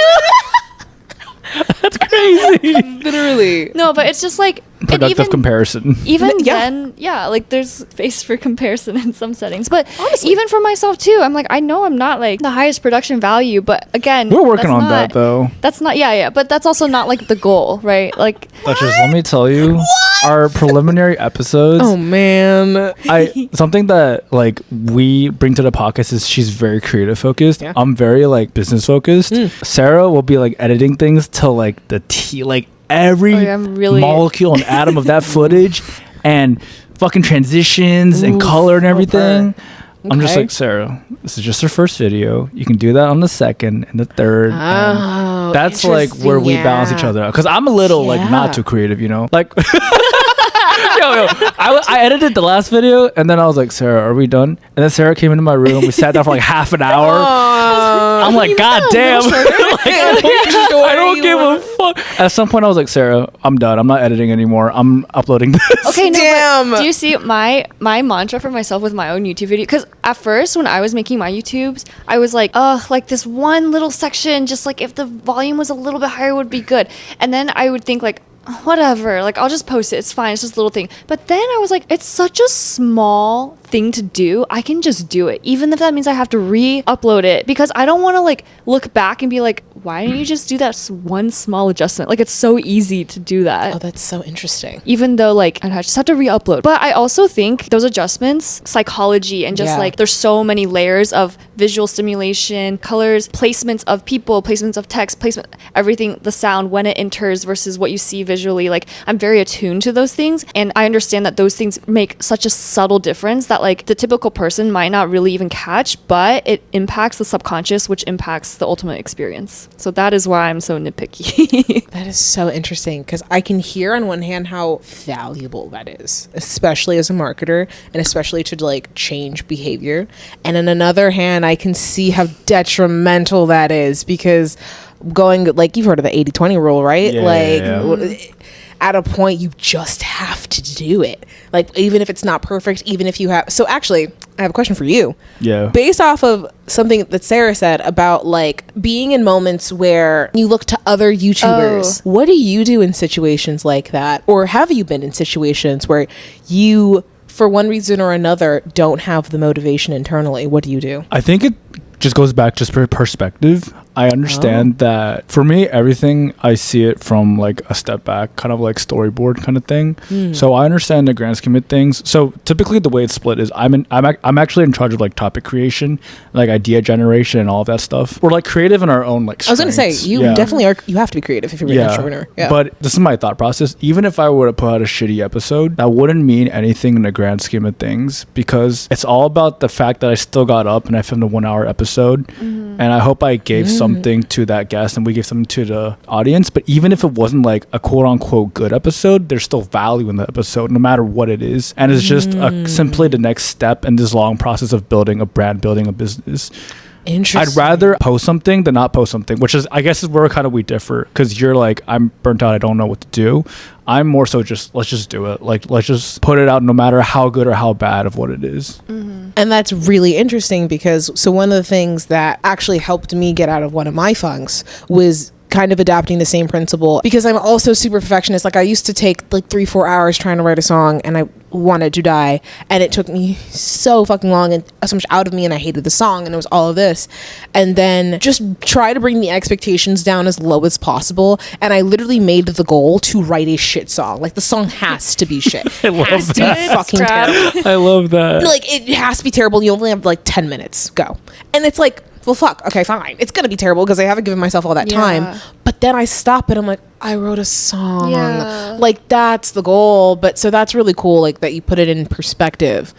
That's crazy. Literally. No, but it's just like productive comparison. Even then, like there's space for comparison in some settings. But honestly, even for myself too, I'm like, I know I'm not like the highest production value, but again, we're working on that though. That's not, but that's also not like the goal, right? Like, Duchess, let me tell you, our preliminary episodes. Oh man, something that like we bring to the podcast is she's very creative focused. Yeah. I'm very like business focused. Sarah will be like editing things till like the T, like every molecule and atom of that footage and fucking transitions and color and everything. I'm just like, Sarah, this is just her first video. You can do that on the second and the third. And that's like where we balance each other out. Because I'm a little like not too creative, you know? Like, I edited the last video and then I was like, Sarah, are we done? And then Sarah came into my room. We sat down for like half an hour. I'm like, God damn. I don't give a fuck. At some point I was like, Sarah, I'm done. I'm not editing anymore. I'm uploading this. Okay, no, do you see my mantra for myself with my own YouTube video? Because at first when I was making my YouTubes, I was like, like this one little section, just like if the volume was a little bit higher would be good. And then I would think like, whatever, like I'll just post it, it's fine, it's just a little thing. But then I was like, it's such a small thing to do, I can just do it, even if that means I have to re-upload it, because I don't want to like look back and be like, why didn't you just do that one small adjustment? Like it's so easy to do that. Oh, that's so interesting. Even though like I just have to re-upload. But I also think those adjustments, psychology, and just like there's so many layers of visual stimulation, colors, placements of people, placements of text, placement, everything, the sound when it enters versus what you see visually. Like I'm very attuned to those things, and I understand that those things make such a subtle difference that that like the typical person might not really even catch, but it impacts the subconscious, which impacts the ultimate experience. So that is why I'm so nitpicky. That is so interesting, because I can hear on one hand how valuable that is, especially as a marketer and especially to like change behavior. And on another hand, I can see how detrimental that is, because going, like, you've heard of the 80-20 rule, right? At a point you just have to do it, like, even if it's not perfect, even if you have. So actually, I have a question for you. Yeah. Based off of something that Sarah said about like being in moments where you look to other YouTubers, what do you do in situations like that? Or have you been in situations where you, for one reason or another, don't have the motivation internally? What do you do? I think it just goes back just for perspective. I understand that for me, everything, I see it from like a step back, kind of like storyboard kind of thing. So I understand the grand scheme of things. So typically the way it's split is I'm actually in charge of like topic creation, like idea generation and all of that stuff. We're like creative in our own like strengths. I was going to say, you definitely are. You have to be creative if you're an entrepreneur. Yeah. But this is my thought process. Even if I were to put out a shitty episode, that wouldn't mean anything in the grand scheme of things, because it's all about the fact that I still got up and I filmed a 1 hour episode. And I hope I gave something to that guest and we gave something to the audience. But even if it wasn't like a quote unquote good episode, there's still value in the episode no matter what it is. And it's just simply the next step in this long process of building a brand, building a business. Interesting. I'd rather post something than not post something, which is, I guess, is where kind of we differ, because you're like, I'm burnt out, I don't know what to do. I'm more so just, let's just do it. Like, let's just put it out no matter how good or how bad of what it is. And that's really interesting, because so one of the things that actually helped me get out of one of my funks was kind of adapting the same principle, because I'm also super perfectionist. Like, I used to take like 3-4 hours trying to write a song and I wanted to die, and it took me so fucking long and so much out of me, and I hated the song, and it was all of this. And then just try to bring the expectations down as low as possible, and I literally made the goal to write a shit song. Like, the song has to be shit. I love has to that. be fucking terrible. I love that. Like, it has to be terrible. You only have like 10 minutes. Go. And it's like, well, fuck, okay, fine. It's gonna be terrible because I haven't given myself all that time. But then I stop and I'm like, I wrote a song. Like, that's the goal. But so that's really cool, like, that you put it in perspective.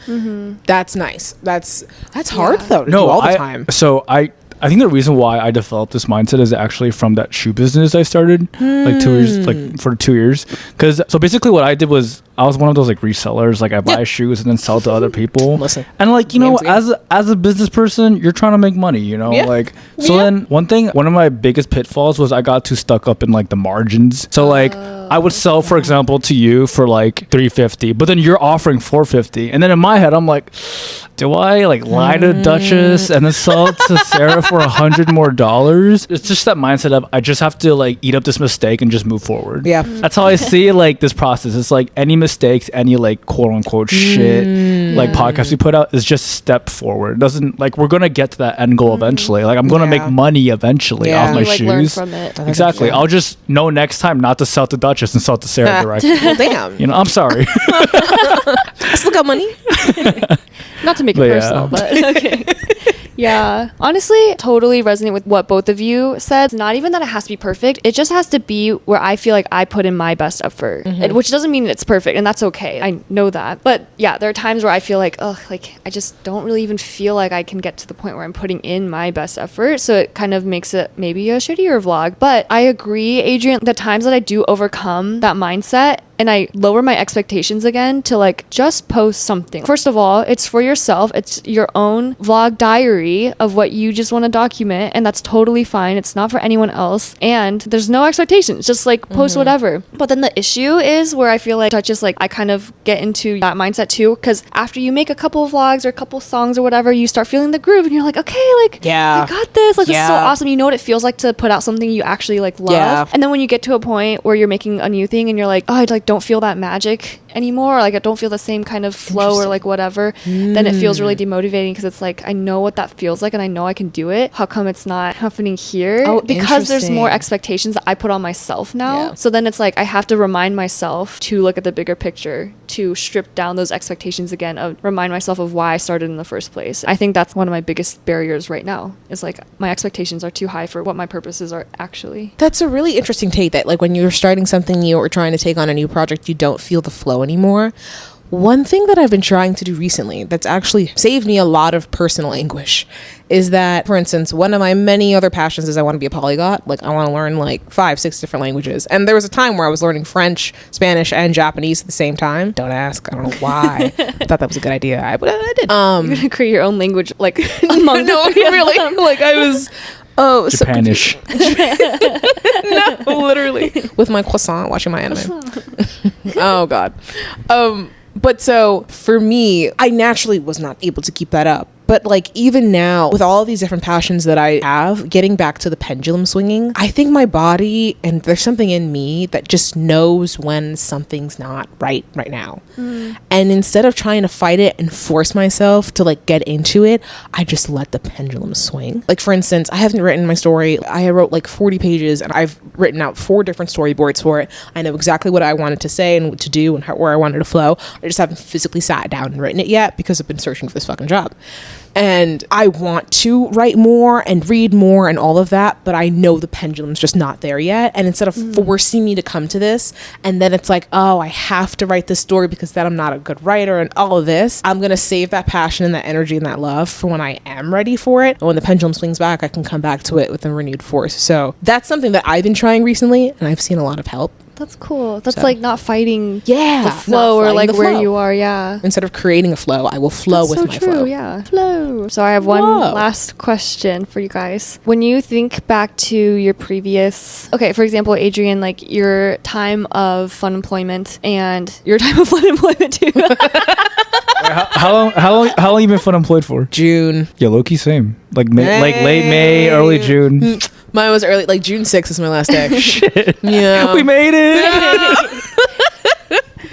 That's nice. That's hard though to do all the time. So I think the reason why I developed this mindset is actually from that shoe business I started like 2 years, like for 2 years. Because so basically what I did was I was one of those like resellers. Like, I buy shoes and then sell to other people. Listen, and like, you know, as a business person, you're trying to make money, you know, like, so then one of my biggest pitfalls was I got too stuck up in like the margins. So like, I would sell, for example, to you for like $350, but then you're offering $450. And then in my head, I'm like, do I like lie to Duchess and then sell it to Sarah for $100 more? It's just that mindset of, I just have to like eat up this mistake and just move forward. Yeah. That's how I see like this process. It's like any mistakes, any like quote unquote shit, like podcasts we put out is just a step forward. It doesn't, like, we're going to get to that end goal eventually. Like, I'm going to make money eventually off my shoes. Learn from it. Exactly. I'll just know next time not to sell to Duchess and sell to Sarah directly. Well, damn. You know, I'm sorry. I still got money. Not to make it personal, but okay. Yeah. Honestly, totally resonate with what both of you said. It's not even that it has to be perfect. It just has to be where I feel like I put in my best effort, which doesn't mean it's perfect, and that's okay. I know that. But yeah, there are times where I feel like, like, I just don't really even feel like I can get to the point where I'm putting in my best effort. So it kind of makes it maybe a shittier vlog. But I agree, Adrian, the times that I do overcome that mindset and I lower my expectations again to like just post something. First of all, it's for yourself. It's your own vlog diary of what you just want to document, and that's totally fine. It's not for anyone else, and there's no expectations. Just like post whatever. But then the issue is where I feel like Duchess, like, I kind of get into that mindset too, because after you make a couple of vlogs or a couple songs or whatever, you start feeling the groove and you're like, okay, like, I got this. Like, this is so awesome. You know what it feels like to put out something you actually like love. And then when you get to a point where you're making a new thing and you're like, oh, I like don't feel that magic anymore, or like I don't feel the same kind of flow or like whatever, then it feels really demotivating, because it's like, I know what that feels like and I know I can do it. How come it's not happening here? Because there's more expectations that I put on myself now. So then it's like I have to remind myself to look at the bigger picture, to strip down those expectations again, of remind myself of why I started in the first place. I think that's one of my biggest barriers right now, is like my expectations are too high for what my purposes are actually. That's a really interesting take, that like when you're starting something new or trying to take on a new project, you don't feel the flow anymore. One thing that I've been trying to do recently that's actually saved me a lot of personal anguish is that, for instance, one of my many other passions is I want to be a polyglot. Like, I want to learn like 5-6 different languages. And there was a time where I was learning French, Spanish, and Japanese at the same time. Don't ask. I don't know why. I thought that was a good idea. But I did. You're gonna create your own language, like among no, really. Like, I was. Oh, Japanish. No, literally. With my croissant, watching my anime. Oh, God. But so for me, I naturally was not able to keep that up. But like even now, with all of these different passions that I have, getting back to the pendulum swinging, I think my body, and there's something in me that just knows when something's not right now. And instead of trying to fight it and force myself to like get into it, I just let the pendulum swing. Like, for instance, I haven't written my story. I wrote like 40 pages and I've written out 4 different storyboards for it. I know exactly what I wanted to say and what to do and where I wanted to flow. I just haven't physically sat down and written it yet because I've been searching for this fucking job. And I want to write more and read more and all of that, but I know the pendulum's just not there yet. And instead of forcing me to come to this, and then it's like, oh, I have to write this story because then I'm not a good writer and all of this, I'm going to save that passion and that energy and that love for when I am ready for it. And when the pendulum swings back, I can come back to it with a renewed force. So that's something that I've been trying recently, and I've seen a lot of help. That's cool. That's like not fighting the flow or like where you are. Yeah. Instead of creating a flow, I will flow with my flow. Yeah. Flow. So I have one last question for you guys. When you think back to your previous, okay, for example, Adrian, like your time of fun employment and your time of fun employment too. How long you been fun employed for? June. Yeah, low-key same. Like like late May, early June. Mine was early, like June 6th is my last day. Shit. Yeah. We made it.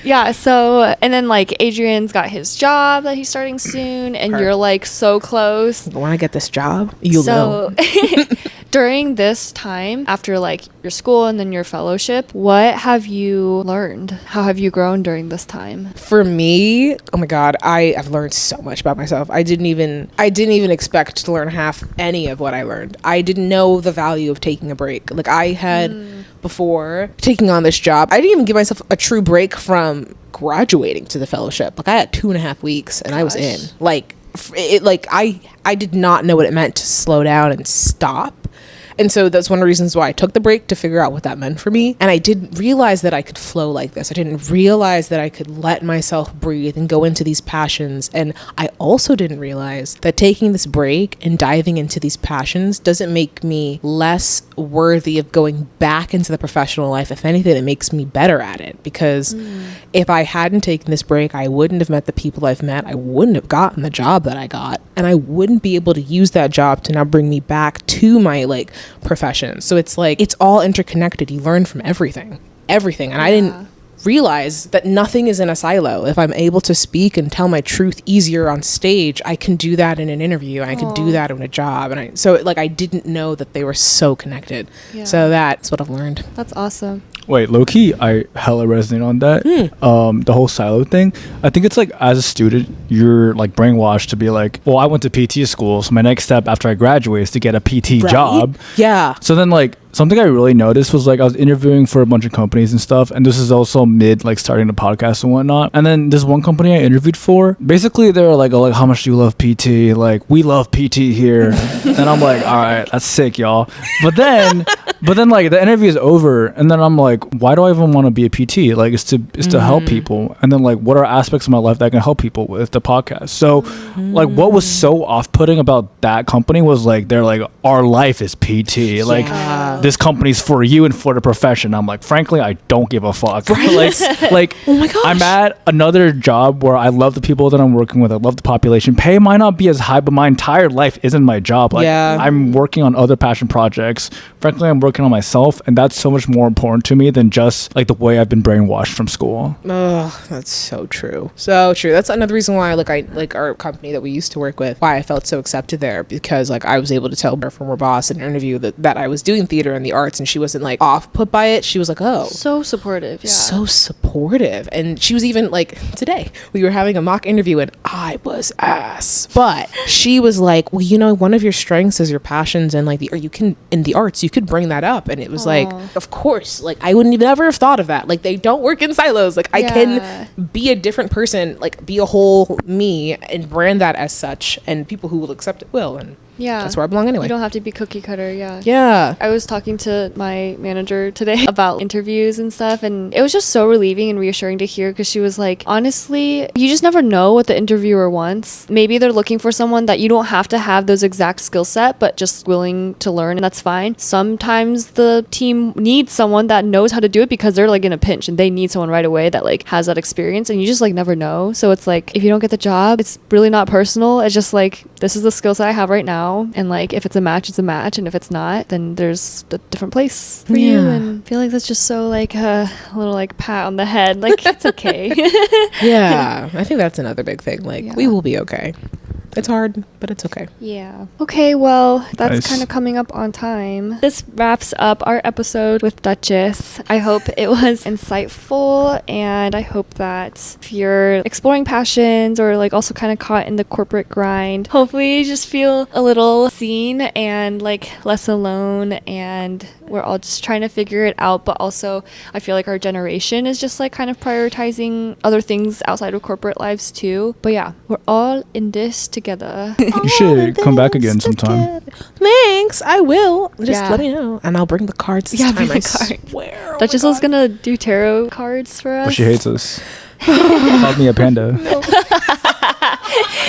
Yeah, so, and then like Adrian's got his job that he's starting soon, and you're like so close. When I get this job, you'll know. During this time, after like your school and then your fellowship, what have you learned? How have you grown during this time? For me, oh my God, I've learned so much about myself. I didn't even expect to learn any of what I learned. I didn't know the value of taking a break. Like I had before taking on this job, I didn't even give myself a true break from graduating to the fellowship. Like I had 2.5 weeks and I was in. Like I did not know what it meant to slow down and stop. And so that's one of the reasons why I took the break, to figure out what that meant for me. And I didn't realize that I could flow like this. I didn't realize that I could let myself breathe and go into these passions. And I also didn't realize that taking this break and diving into these passions doesn't make me less worthy of going back into the professional life. If anything, it makes me better at it. Because if I hadn't taken this break, I wouldn't have met the people I've met. I wouldn't have gotten the job that I got. And I wouldn't be able to use that job to now bring me back to my like profession. So it's like, it's all interconnected. You learn from everything. And I didn't realize that nothing is in a silo. If I'm able to speak and tell my truth easier on stage, I can do that in an interview, and I can do that in a job. And I didn't know that they were so connected. So that's what I've learned. That's awesome. Wait, low-key, I hella resonate on that. The whole silo thing. I think it's like, as a student, you're like brainwashed to be like, well, I went to PT school, so my next step after I graduate is to get a PT job. Yeah. So then like, something I really noticed was like, I was interviewing for a bunch of companies and stuff, and this is also mid like starting the podcast and whatnot. And then this one company I interviewed for, basically they were like, oh, like, how much do you love PT? Like, we love PT here. And I'm like, all right, that's sick, y'all. But then like the interview is over, and then I'm like, why do I even want to be a PT? Like, it's to help people. And then like, what are aspects of my life that I can help people with the podcast? So like, what was so off-putting about that company was like, they're like, our life is PT. Like, this company's for you and for the profession. I'm like, frankly, I don't give a fuck. like oh my gosh. I'm at another job where I love the people that I'm working with. I love the population. Pay might not be as high, but my entire life isn't my job. Like, I'm working on other passion projects. Frankly, I'm working on myself, and that's so much more important to me than just like the way I've been brainwashed from school. Oh, that's so true. So true. That's another reason why I like our company that we used to work with, why I felt so accepted there, because like I was able to tell her former boss in an interview that I was doing theater and the arts, and she wasn't like off put by it. She was like, oh, so supportive. So supportive. And she was even like, today we were having a mock interview and I was ass, but she was like, well, you know, one of your strengths is your passions, and like in the arts you could bring that that up, and it was like, of course, like I wouldn't even ever have thought of that. Like they don't work in silos. Like I can be a different person, like be a whole me, and brand that as such, and people who will accept it will, and that's where I belong anyway. You don't have to be cookie cutter. Yeah. I was talking to my manager today about interviews and stuff, and it was just so relieving and reassuring to hear, because she was like, honestly, you just never know what the interviewer wants. Maybe they're looking for someone that you don't have to have those exact skill set, but just willing to learn, and that's fine. Sometimes the team needs someone that knows how to do it because they're like in a pinch and they need someone right away that like has that experience, and you just like never know. So it's like, if you don't get the job, it's really not personal. It's just like, this is the skill set I have right now, and like if it's a match, it's a match, and if it's not, then there's a different place for you. And I feel like that's just so like a little like pat on the head, like it's okay. Yeah, I think that's another big thing. Like we will be okay. It's hard, but it's okay. Yeah. Okay, well, that's kind of coming up on time. This wraps up our episode with Duchess. I hope it was insightful, and I hope that if you're exploring passions or like also kind of caught in the corporate grind, hopefully you just feel a little seen and like less alone, and we're all just trying to figure it out. But also I feel like our generation is just like kind of prioritizing other things outside of corporate lives too. But yeah, we're all in this together. You should come back again sometime. Thanks, I will. Just let me know, and I'll bring the cards this time. Bring the cards. Duchess was gonna do tarot cards for us. But she hates us. Called me a panda.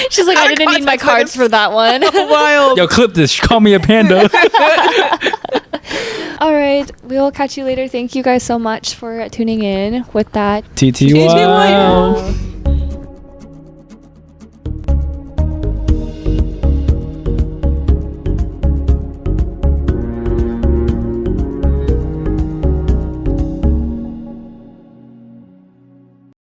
She's like, I didn't need my cards for that one. Wild. Yo, clip this. She called me a panda. All right, we will catch you later. Thank you guys so much for tuning in. With that, TTY.